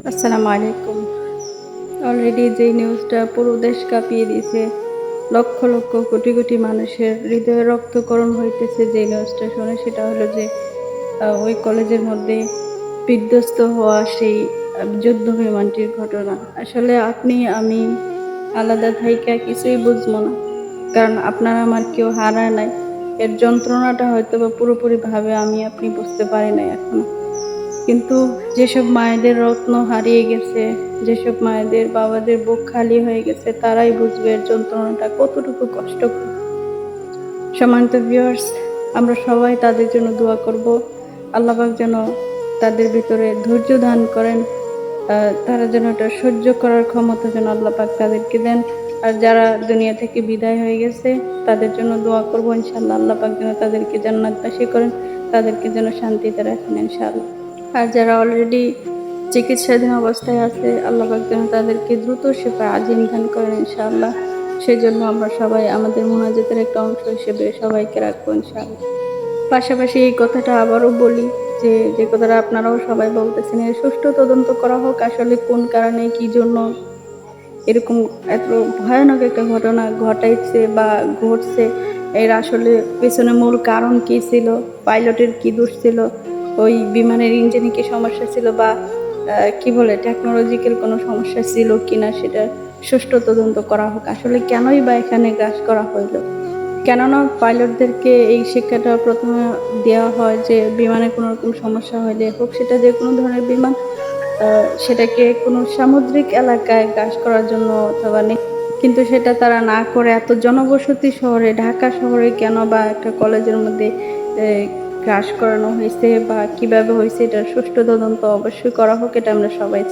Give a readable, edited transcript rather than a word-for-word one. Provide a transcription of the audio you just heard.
আসসালামু আলাইকুম। অলরেডি যেই নিউজটা পুরো দেশ কাঁপিয়ে দিয়েছে, লক্ষ লক্ষ কোটি কোটি মানুষের হৃদয়ে রক্তক্ষরণ হইতেছে, যে নিউজটা শুনে সেটা হলো যে ওই কলেজের মধ্যে বিধ্বস্ত হওয়া সেই যুদ্ধ বিমানটির ঘটনা। আসলে আপনি আমি আলাদা থাইকা কিছুই বুঝবো না, কারণ আপনার আমার কেউ হারায় নাই। এর যন্ত্রণাটা হয়তো বা পুরোপুরিভাবে আমি আপনি বুঝতে পারি নাই এখনো। কিন্তু যেসব মায়েদের রত্ন হারিয়ে গেছে, যেসব মায়েদের বাবাদের বুক খালি হয়ে গেছে, তারাই বুঝবে এর যন্ত্রণাটা কতটুকু কষ্টকর। সম্মানিত ভিউয়ার্স, আমরা সবাই তাদের জন্য দোয়া করব। আল্লাহ পাক যেন তাদের ভিতরে ধৈর্য দান করেন, তারা যেন এটা সহ্য করার ক্ষমতা যেন আল্লাহ পাক তাদেরকে দেন। আর যারা দুনিয়া থেকে বিদায় হয়ে গেছে তাদের জন্য দোয়া করব, ইনশাআল্লাহ আল্লাহ পাক যেন তাদেরকে জান্নাতবাসী করেন, তাদেরকে যেন শান্তিতে রাখেন ইনশাআল্লাহ। আর যারা অলরেডি চিকিৎসাধীন অবস্থায় আছে, আল্লাহ পাক যেন তাদেরকে দ্রুত শিফা আজিম দান করেন ইনশাআল্লাহ। সেজন্য আমরা সবাই আমাদের মুনাজাতের একটা অংশ হিসেবে সবাইকে রাখবো ইনশাআল্লাহ। পাশাপাশি এই কথাটা আবারও বলি, যে কথাটা আপনারাও সবাই বলতেছেন, এর সুষ্ঠু তদন্ত করা হোক, আসলে কোন কারণে কি জন্য এরকম এত ভয়ানক একটা ঘটনা ঘটাইছে বা ঘটছে, এর আসলে পেছনে মূল কারণ কি ছিল, পাইলটের কি দোষ ছিল, ওই বিমানের ইঞ্জিনে কি সমস্যা ছিল, বা কি বলে টেকনোলজিক্যাল কোনো সমস্যা ছিল কিনা, সেটা সুষ্ঠু তদন্ত করা হোক। আসলে কেনই বা এখানে গ্রাস করা হইলো? কেননা পাইলটদেরকে এই শিক্ষাটা প্রথমে দেওয়া হয় যে বিমানে কোনো রকম সমস্যা হলে, হোক সেটা যে কোনো ধরনের বিমান, সেটাকে কোনো সামুদ্রিক এলাকায় গ্রাস করার জন্য অথবা কিন্তু সেটা তারা না করে এত জনবসতি শহরে, ঢাকা শহরে কেন বা একটা কলেজের মধ্যে গ্রাস করানো হয়েছে বা কিভাবে হয়েছে, এটার সুষ্ঠু তদন্ত অবশ্যই করা হোক, এটা আমরা সবাই